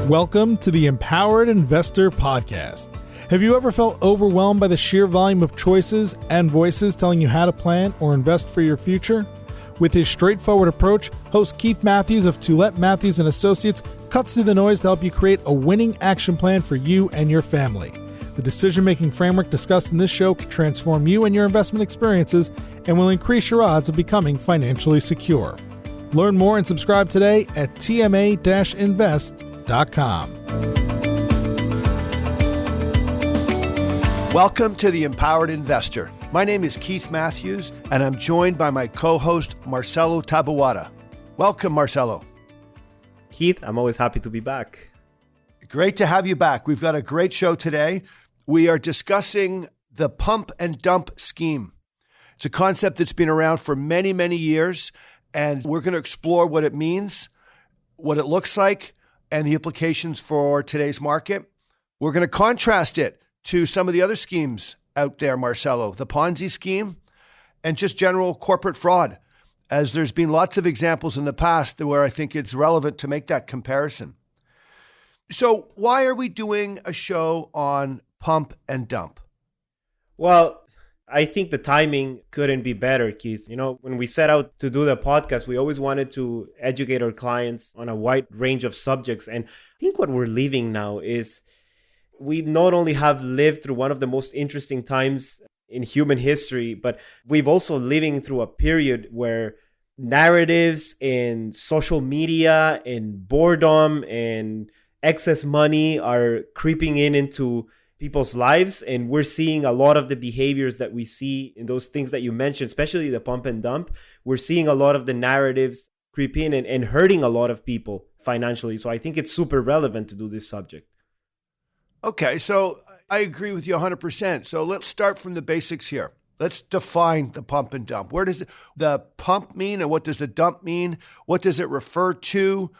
Welcome to the Empowered Investor Podcast. Have you ever felt overwhelmed by the sheer volume of choices and voices telling you how to plan or invest for your future? With his straightforward approach, host Keith Matthews of Toulette Matthews & Associates cuts through the noise to help you create a winning action plan for you and your family. The decision-making framework discussed in this show can transform you and your investment experiences and will increase your odds of becoming financially secure. Learn more and subscribe today at tma-invest.com. Welcome to the Empowered Investor. My name is Keith Matthews, and I'm joined by my co-host, Marcelo Tabuada. Welcome, Marcelo. Keith, I'm always happy to be back. Great to have you back. We've got a great show today. We are discussing the pump and dump scheme. It's a concept that's been around for many, many years, and we're going to explore what it means, what it looks like, and the implications for today's market. We're going to contrast it to some of the other schemes out there, Marcelo, the Ponzi scheme and just general corporate fraud, as there's been lots of examples in the past where I think it's relevant to make that comparison. So why are we doing a show on pump and dump? Well, I think the timing couldn't be better, Keith. You know, when we set out to do the podcast, we always wanted to educate our clients on a wide range of subjects. And I think what we're leaving now is we not only have lived through one of the most interesting times in human history, but we've also living through a period where narratives and social media and boredom and excess money are creeping into people's lives. And we're seeing a lot of the behaviors that we see in those things that you mentioned, especially the pump and dump. We're seeing a lot of the narratives creep in and hurting a lot of people financially. So I think it's super relevant to do this subject. Okay, so I agree with you 100%. So let's start from the basics here. Let's define the pump and dump. Where does the pump mean and what does the dump mean? What does it refer to?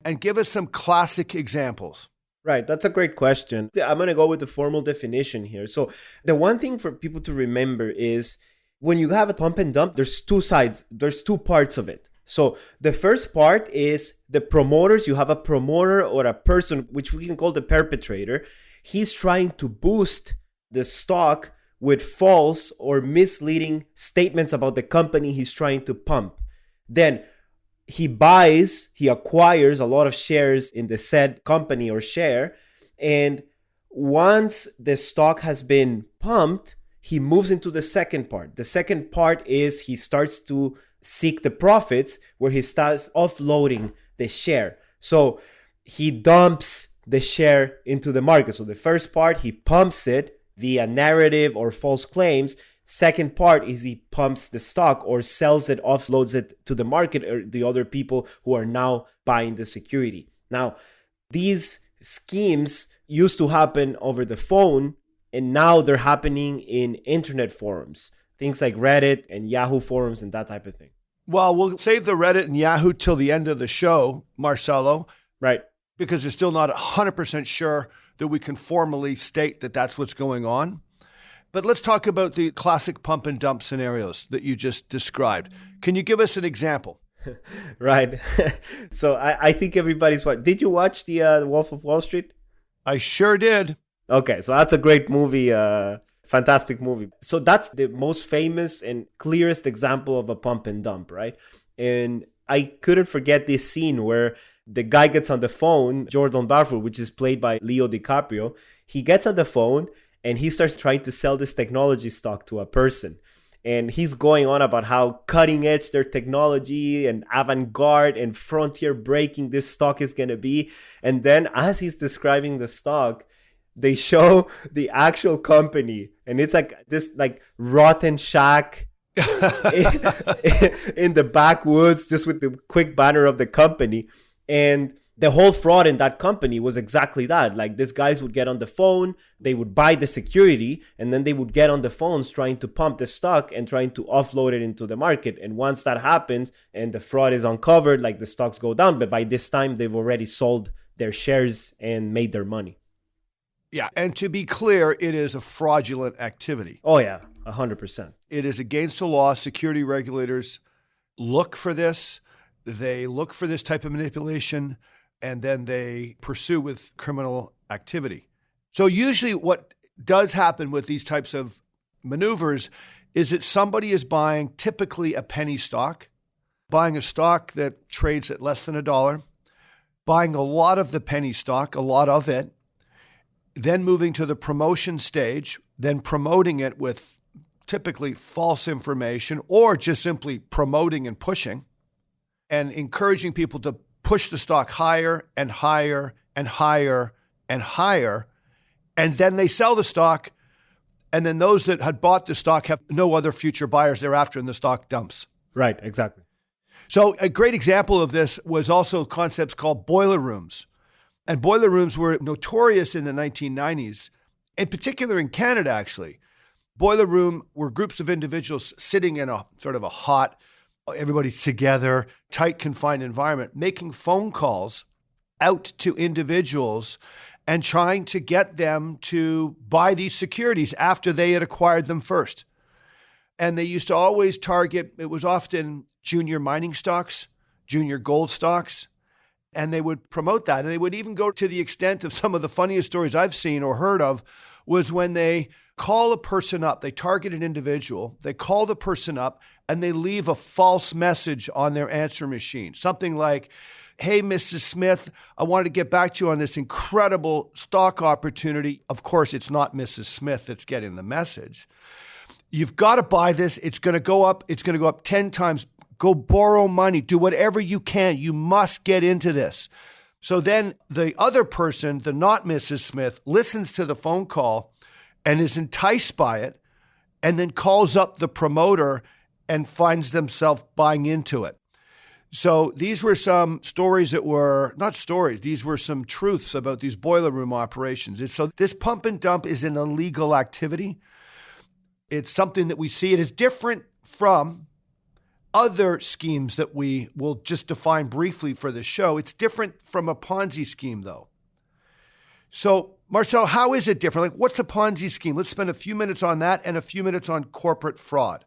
And give us some classic examples. Right. That's a great question. I'm going to go with the formal definition here. So the one thing for people to remember is when you have a pump and dump, there's two sides. There's two parts of it. So the first part is the promoters. You have a promoter or a person, which we can call the perpetrator. He's trying to boost the stock with false or misleading statements about the company he's trying to pump. Then he acquires a lot of shares in the said company or share. And once the stock has been pumped, he moves into the second part. The second part is he starts to seek the profits, where he starts offloading the share. So he dumps the share into the market. So the first part, he pumps it via narrative or false claims. Second part is he pumps the stock or sells it, offloads it to the market or the other people who are now buying the security. Now, these schemes used to happen over the phone, and now they're happening in internet forums, things like Reddit and Yahoo forums and that type of thing. Well, we'll save the Reddit and Yahoo till the end of the show, Marcelo. Right. Because we're still not 100% sure that we can formally state that that's what's going on. But let's talk about the classic pump and dump scenarios that you just described. Can you give us an example? Right. So I think everybody's what? Did you watch the Wolf of Wall Street? I sure did. Okay, so that's a great movie, fantastic movie. So that's the most famous and clearest example of a pump and dump, right? And I couldn't forget this scene where the guy gets on the phone, Jordan Belfort, which is played by Leo DiCaprio. He gets on the phone and he starts trying to sell this technology stock to a person. And he's going on about how cutting edge their technology and avant-garde and frontier breaking this stock is going to be. And then as he's describing the stock, they show the actual company. And it's like this like rotten shack in the backwoods, just with the quick banner of the company. And the whole fraud in that company was exactly that. Like, these guys would get on the phone, they would buy the security, and then they would get on the phones trying to pump the stock and trying to offload it into the market. And once that happens and the fraud is uncovered, like, the stocks go down. But by this time, they've already sold their shares and made their money. Yeah. And to be clear, it is a fraudulent activity. Oh, yeah. 100%. It is against the law. Security regulators look for this. They look for this type of manipulation. and then they pursue with criminal activity. So usually what does happen with these types of maneuvers is that somebody is buying typically a penny stock, buying a stock that trades at less than $1, buying a lot of the penny stock, a lot of it, then moving to the promotion stage, then promoting it with typically false information or just simply promoting and pushing and encouraging people to push the stock higher and higher and higher and higher. And then they sell the stock. And then those that had bought the stock have no other future buyers thereafter and the stock dumps. Right, exactly. So a great example of this was also concepts called boiler rooms. And boiler rooms were notorious in the 1990s, in particular in Canada, actually. Boiler room were groups of individuals sitting in a sort of a hot, everybody's together, tight, confined environment, making phone calls out to individuals and trying to get them to buy these securities after they had acquired them first. And they used to always target, it was often junior mining stocks, junior gold stocks, and they would promote that. And they would even go to the extent of some of the funniest stories I've seen or heard of was when they call a person up, they target an individual, they call the person up, and they leave a false message on their answer machine. Something like, "Hey, Mrs. Smith, I wanted to get back to you on this incredible stock opportunity." Of course, it's not Mrs. Smith that's getting the message. "You've got to buy this. It's going to go up. It's going to go up 10 times. Go borrow money. Do whatever you can. You must get into this." So then the other person, the not Mrs. Smith, listens to the phone call and is enticed by it and then calls up the promoter and finds themselves buying into it. So these were some stories that were not stories. These were some truths about these boiler room operations. So this pump and dump is an illegal activity. It's something that we see. It is different from other schemes that we will just define briefly for the show. It's different from a Ponzi scheme, though. So, Marcel, how is it different? Like, what's a Ponzi scheme? Let's spend a few minutes on that and a few minutes on corporate fraud.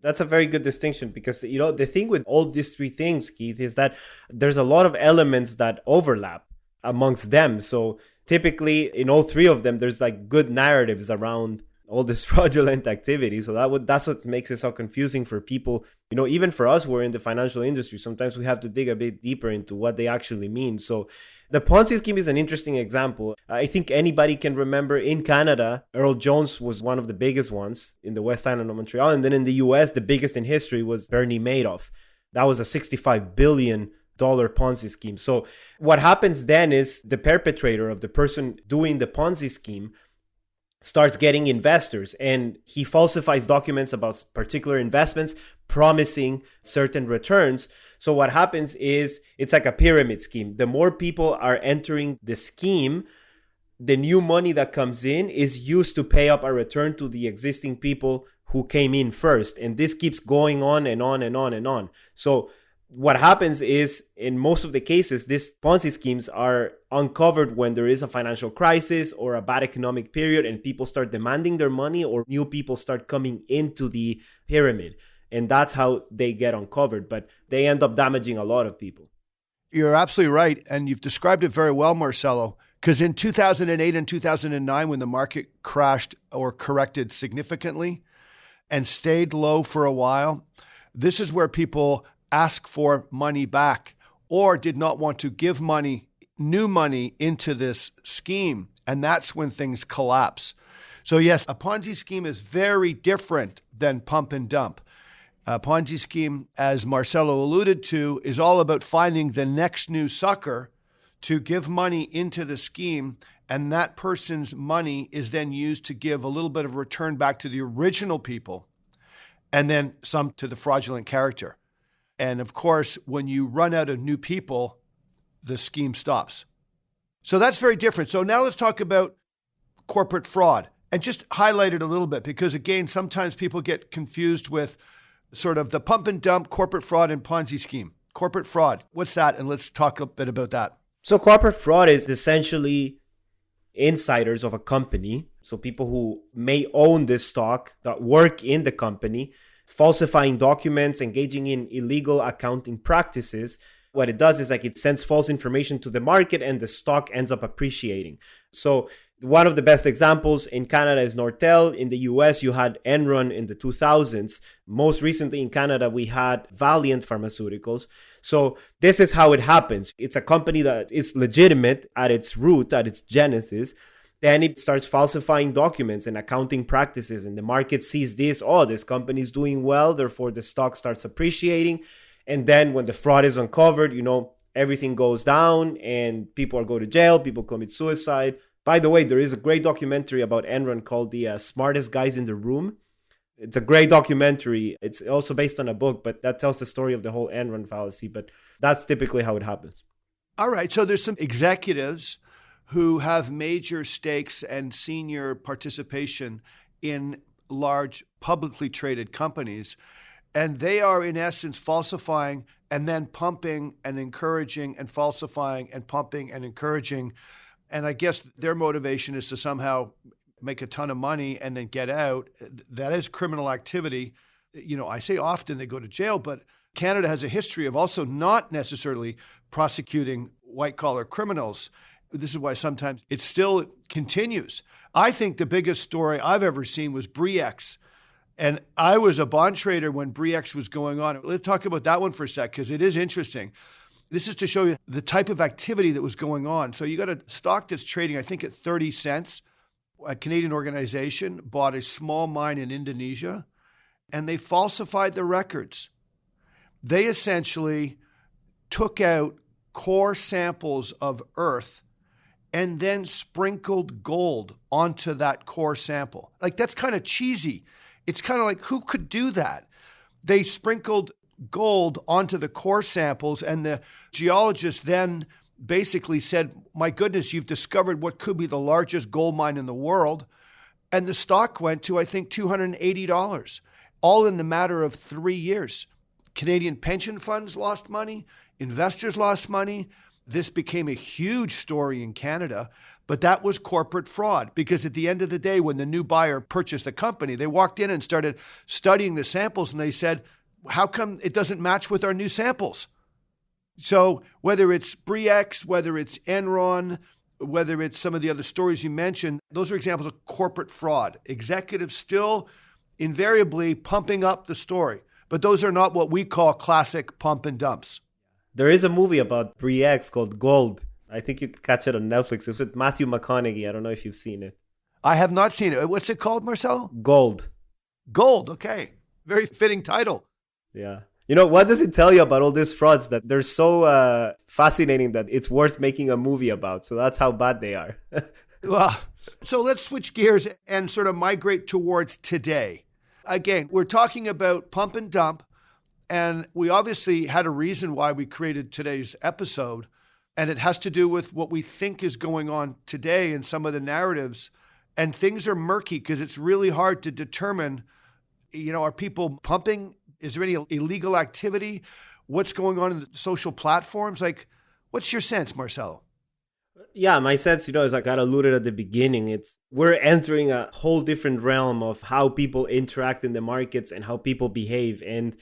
That's a very good distinction because, the thing with all these three things, Keith, is that there's a lot of elements that overlap amongst them. So typically in all three of them, there's like good narratives around all this fraudulent activity. So that's what makes it so confusing for people. Even for us, we're in the financial industry. Sometimes we have to dig a bit deeper into what they actually mean. So the Ponzi scheme is an interesting example. I think anybody can remember in Canada, Earl Jones was one of the biggest ones in the West Island of Montreal. And then in the US, the biggest in history was Bernie Madoff. That was a $65 billion Ponzi scheme. So what happens then is the perpetrator of the person doing the Ponzi scheme starts getting investors and he falsifies documents about particular investments, promising certain returns. So what happens is it's like a pyramid scheme. The more people are entering the scheme, the new money that comes in is used to pay up a return to the existing people who came in first. And this keeps going on and on and on and on. So what happens is, in most of the cases, these Ponzi schemes are uncovered when there is a financial crisis or a bad economic period and people start demanding their money or new people start coming into the pyramid. And that's how they get uncovered, but they end up damaging a lot of people. You're absolutely right. And you've described it very well, Marcelo, because in 2008 and 2009, when the market crashed or corrected significantly and stayed low for a while, this is where people ask for money back or did not want to give money, new money into this scheme. And that's when things collapse. So yes, a Ponzi scheme is very different than pump and dump. A Ponzi scheme, as Marcelo alluded to, is all about finding the next new sucker to give money into the scheme. And that person's money is then used to give a little bit of return back to the original people and then some to the fraudulent character. And of course, when you run out of new people, the scheme stops. So that's very different. So now let's talk about corporate fraud and just highlight it a little bit because, again, sometimes people get confused with sort of the pump and dump, corporate fraud, and Ponzi scheme. Corporate fraud, what's that? And let's talk a bit about that. So corporate fraud is essentially insiders of a company. So people who may own this stock that work in the company, falsifying documents, engaging in illegal accounting practices what it does is like it sends false information to the market and the stock ends up appreciating. So one of the best examples in Canada is Nortel. In the US, you had Enron in the 2000s. Most recently in Canada, we had Valiant Pharmaceuticals. So this is how it happens. It's a company that is legitimate at its root, at its genesis. Then it starts falsifying documents and accounting practices, and the market sees this. Oh, this company is doing well, therefore the stock starts appreciating. And then when the fraud is uncovered, everything goes down and people go to jail, people commit suicide. By the way, there is a great documentary about Enron called The Smartest Guys in the Room. It's a great documentary. It's also based on a book, but that tells the story of the whole Enron fallacy. But that's typically how it happens. All right. So there's some executives who have major stakes and senior participation in large publicly traded companies. And they are, in essence, falsifying and then pumping and encouraging and falsifying and pumping and encouraging. And I guess their motivation is to somehow make a ton of money and then get out. That is criminal activity. I say often they go to jail, but Canada has a history of also not necessarily prosecuting white-collar criminals. This is why sometimes it still continues. I think the biggest story I've ever seen was Bre-X. And I was a bond trader when Bre-X was going on. Let's talk about that one for a sec, because it is interesting. This is to show you the type of activity that was going on. So you got a stock that's trading, I think, at 30 cents. A Canadian organization bought a small mine in Indonesia, and they falsified the records. They essentially took out core samples of earth and then sprinkled gold onto that core sample. Like, that's kind of cheesy. It's kind of like, who could do that? They sprinkled gold onto the core samples, and the geologist then basically said, my goodness, you've discovered what could be the largest gold mine in the world. And the stock went to, I think, $280, all in the matter of 3 years. Canadian pension funds lost money. Investors lost money. This became a huge story in Canada, but that was corporate fraud, because at the end of the day, when the new buyer purchased the company, they walked in and started studying the samples, and they said, how come it doesn't match with our new samples? So whether it's Bre-X, whether it's Enron, whether it's some of the other stories you mentioned, those are examples of corporate fraud. Executives still invariably pumping up the story, but those are not what we call classic pump and dumps. There is a movie about Bre-X called Gold. I think you could catch it on Netflix. It's with Matthew McConaughey. I don't know if you've seen it. I have not seen it. What's it called, Marcelo? Gold. Gold. Okay. Very fitting title. Yeah. What does it tell you about all these frauds that they're so fascinating that it's worth making a movie about? So that's how bad they are. Well, so let's switch gears and sort of migrate towards today. Again, we're talking about pump and dump, and we obviously had a reason why we created today's episode, and it has to do with what we think is going on today in some of the narratives. And things are murky because it's really hard to determine, are people pumping? Is there any illegal activity? What's going on in the social platforms? Like, what's your sense, Marcelo? Yeah, my sense, is like I alluded at the beginning. We're entering a whole different realm of how people interact in the markets and how people behave. And,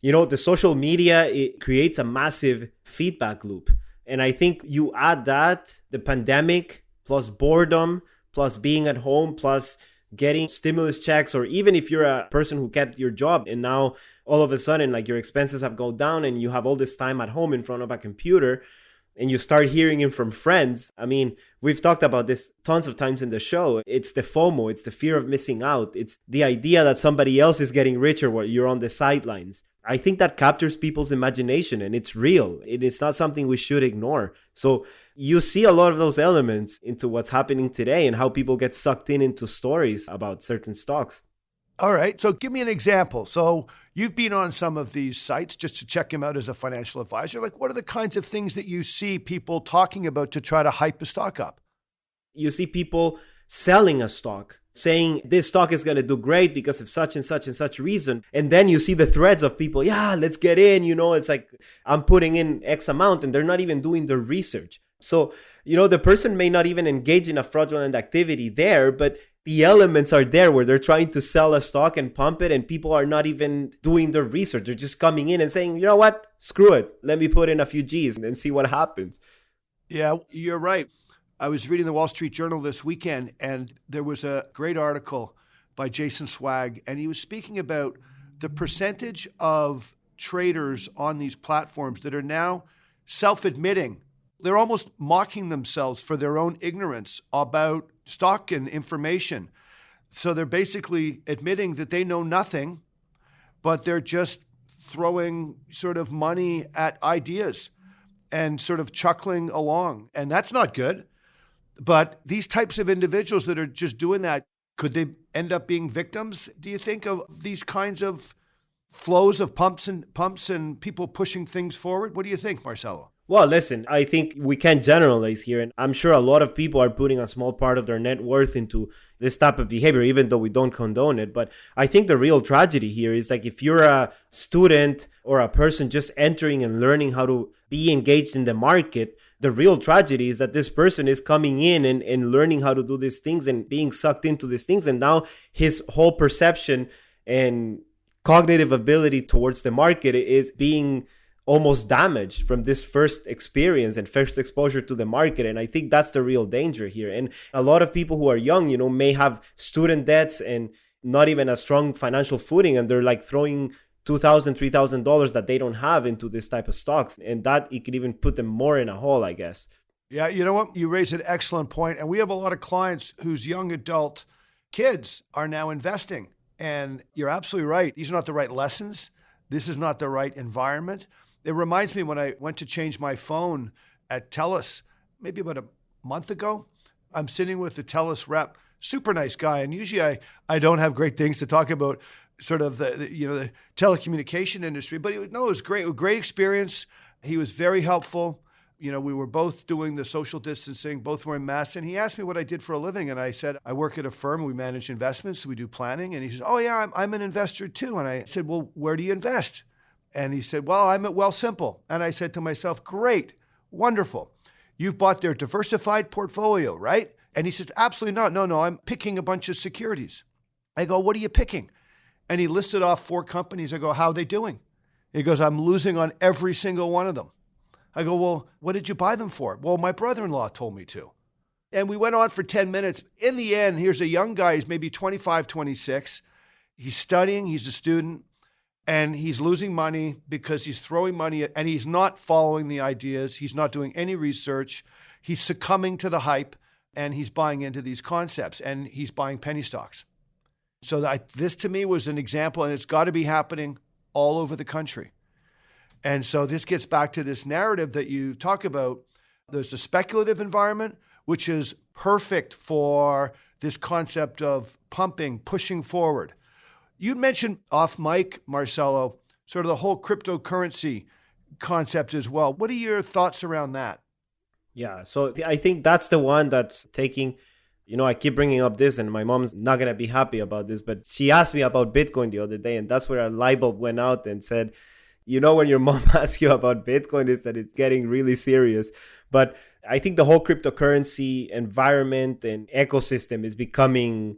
the social media, it creates a massive feedback loop. And I think you add that, the pandemic, plus boredom, plus being at home, plus getting stimulus checks, or even if you're a person who kept your job and now all of a sudden like your expenses have gone down and you have all this time at home in front of a computer and you start hearing it from friends. I mean, we've talked about this tons of times in the show. It's the FOMO, it's the fear of missing out. It's the idea that somebody else is getting richer while you're on the sidelines. I think that captures people's imagination, and it's real. It is not something we should ignore. So you see a lot of those elements into what's happening today and how people get sucked into stories about certain stocks. All right. So give me an example. So you've been on some of these sites just to check them out as a financial advisor. Like, what are the kinds of things that you see people talking about to try to hype a stock up? You see people selling a stock, saying this stock is going to do great because of such and such and such reason. And then you see the threads of people, yeah, let's get in. It's like I'm putting in X amount and they're not even doing the research. So, the person may not even engage in a fraudulent activity there, but the elements are there where they're trying to sell a stock and pump it, and people are not even doing their research. They're just coming in and saying, you know what, screw it. Let me put in a few G's and see what happens. Yeah, you're right. I was reading the Wall Street Journal this weekend, and there was a great article by Jason Swag, and he was speaking about the percentage of traders on these platforms that are now self-admitting. They're almost mocking themselves for their own ignorance about stock and information. So they're basically admitting that they know nothing, but they're just throwing sort of money at ideas and sort of chuckling along. And that's not good. But these types of individuals that are just doing that, could they end up being victims, do you think, of these kinds of flows of pumps and people pushing things forward? What do you think, Marcelo? Well, listen, I think we can't generalize here. And I'm sure a lot of people are putting a small part of their net worth into this type of behavior, even though we don't condone it. But I think the real tragedy here is like if you're a student or a person just entering and learning how to be engaged in the market, the real tragedy is that this person is coming in and learning how to do these things and being sucked into these things. And now his whole perception and cognitive ability towards the market is being almost damaged from this first experience and first exposure to the market. And I think that's the real danger here. And a lot of people who are young, may have student debts and not even a strong financial footing, and they're like throwing $2,000, $3,000 that they don't have into this type of stocks. And that it could even put them more in a hole, I guess. Yeah, you know what? You raise an excellent point. And we have a lot of clients whose young adult kids are now investing. And you're absolutely right. These are not the right lessons. This is not the right environment. It reminds me when I went to change my phone at TELUS, maybe about a month ago. I'm sitting with the TELUS rep, super nice guy. And usually I don't have great things to talk about sort of the telecommunication industry, but it was great. A great experience. He was very helpful. We were both doing the social distancing, both wearing masks. And he asked me what I did for a living. And I said, I work at a firm. We manage investments. So we do planning. And he says, oh, yeah, I'm an investor too. And I said, well, where do you invest? And he said, well, I'm at Wealthsimple. And I said to myself, great, wonderful. You've bought their diversified portfolio, right? And he says, absolutely not. No, I'm picking a bunch of securities. I go, what are you picking? And he listed off 4 companies. I go, how are they doing? He goes, I'm losing on every single one of them. I go, well, what did you buy them for? Well, my brother-in-law told me to. And we went on for 10 minutes. In the end, here's a young guy. He's maybe 25, 26. He's studying. He's a student. And he's losing money because he's throwing money and he's not following the ideas. He's not doing any research. He's succumbing to the hype and he's buying into these concepts and he's buying penny stocks. So this to me was an example, and it's got to be happening all over the country. And so this gets back to this narrative that you talk about. There's a speculative environment, which is perfect for this concept of pumping, pushing forward. You mentioned off mic, Marcelo, sort of the whole cryptocurrency concept as well. What are your thoughts around that? Yeah, so I think that's the one that's taking, I keep bringing up this and my mom's not going to be happy about this, but she asked me about Bitcoin the other day, and that's where a light bulb went out and said, when your mom asks you about Bitcoin is that it's getting really serious. But I think the whole cryptocurrency environment and ecosystem is becoming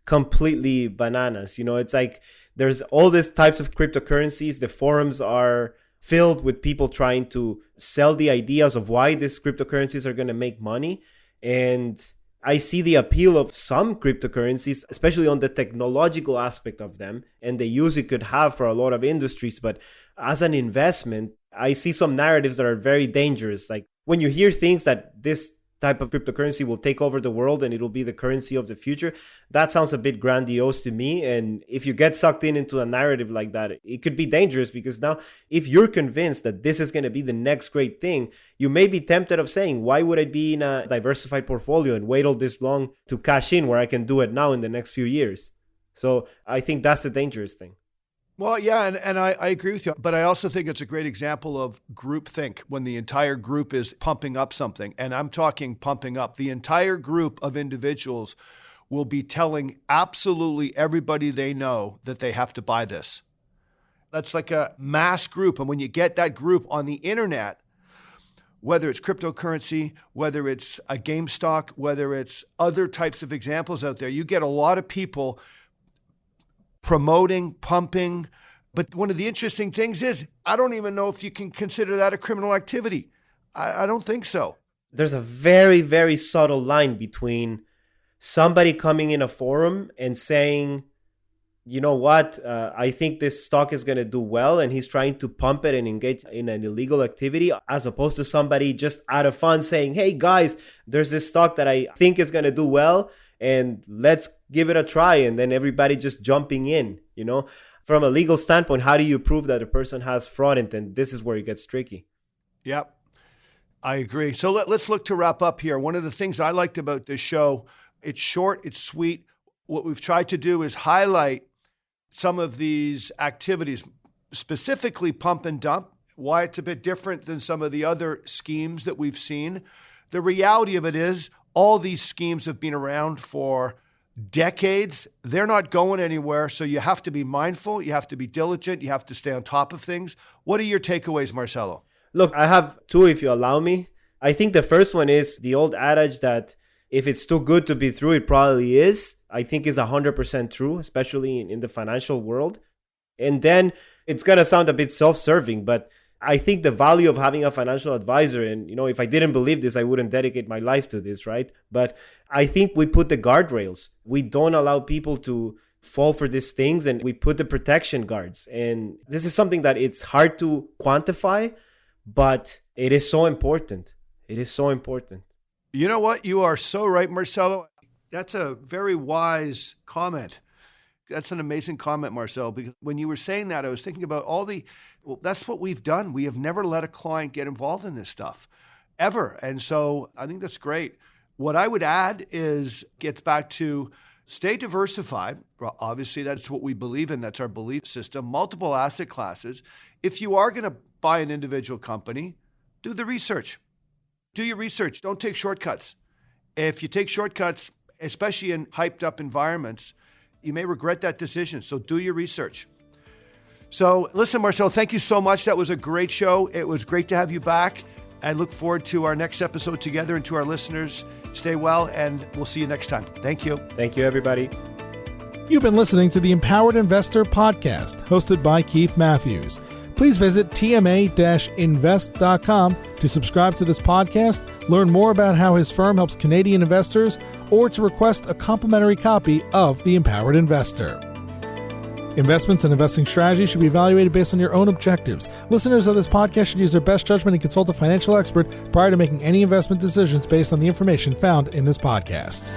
completely bananas. It's like there's all these types of cryptocurrencies. The forums are filled with people trying to sell the ideas of why these cryptocurrencies are going to make money. And I see the appeal of some cryptocurrencies, especially on the technological aspect of them and the use it could have for a lot of industries. But as an investment, I see some narratives that are very dangerous. Like when you hear things that this type of cryptocurrency will take over the world and it'll be the currency of the future, that sounds a bit grandiose to me. And if you get sucked into a narrative like that, it could be dangerous, because now if you're convinced that this is going to be the next great thing, you may be tempted of saying, why would I be in a diversified portfolio and wait all this long to cash in where I can do it now in the next few years? So I think that's the dangerous thing. Well, yeah, and I agree with you. But I also think it's a great example of groupthink when the entire group is pumping up something. And I'm talking pumping up. The entire group of individuals will be telling absolutely everybody they know that they have to buy this. That's like a mass group. And when you get that group on the internet, whether it's cryptocurrency, whether it's a game stock, whether it's other types of examples out there, you get a lot of people promoting, pumping. But one of the interesting things is, I don't even know if you can consider that a criminal activity. I don't think so. There's a very, very subtle line between somebody coming in a forum and saying, you know what, I think this stock is going to do well, and he's trying to pump it and engage in an illegal activity, as opposed to somebody just out of fun saying, hey guys, there's this stock that I think is going to do well, and let's give it a try. And then everybody just jumping in, you know. From a legal standpoint, how do you prove that a person has fraud intent? This is where it gets tricky. Yep, I agree. So let's look to wrap up here. One of the things I liked about this show, it's short, it's sweet. What we've tried to do is highlight some of these activities, specifically pump and dump, why it's a bit different than some of the other schemes that we've seen. The reality of it is all these schemes have been around for decades. They're not going anywhere. So you have to be mindful. You have to be diligent. You have to stay on top of things. What are your takeaways, Marcelo? Look, I have two, if you allow me. I think the first one is the old adage that if it's too good to be true, it probably is. I think is 100% true, especially in the financial world. And then it's going to sound a bit self-serving, but I think the value of having a financial advisor, and, you know, if I didn't believe this, I wouldn't dedicate my life to this, right? But I think we put the guardrails. We don't allow people to fall for these things, and we put the protection guards. And this is something that it's hard to quantify, but it is so important. It is so important. You know what? You are so right, Marcelo. That's a very wise comment. That's an amazing comment, Marcel, because when you were saying that, I was thinking about that's what we've done. We have never let a client get involved in this stuff, ever. And so I think that's great. What I would add gets back to stay diversified. Well, obviously, that's what we believe in. That's our belief system. Multiple asset classes. If you are going to buy an individual company, do the research. Do your research. Don't take shortcuts. If you take shortcuts, especially in hyped up environments, you may regret that decision. So do your research. So listen, Marcel, thank you so much. That was a great show. It was great to have you back. I look forward to our next episode together, and to our listeners, stay well, and we'll see you next time. Thank you. Thank you, everybody. You've been listening to the Empowered Investor Podcast, hosted by Keith Matthews. Please visit tma-invest.com to subscribe to this podcast, learn more about how his firm helps Canadian investors, or to request a complimentary copy of The Empowered Investor. Investments and investing strategies should be evaluated based on your own objectives. Listeners of this podcast should use their best judgment and consult a financial expert prior to making any investment decisions based on the information found in this podcast.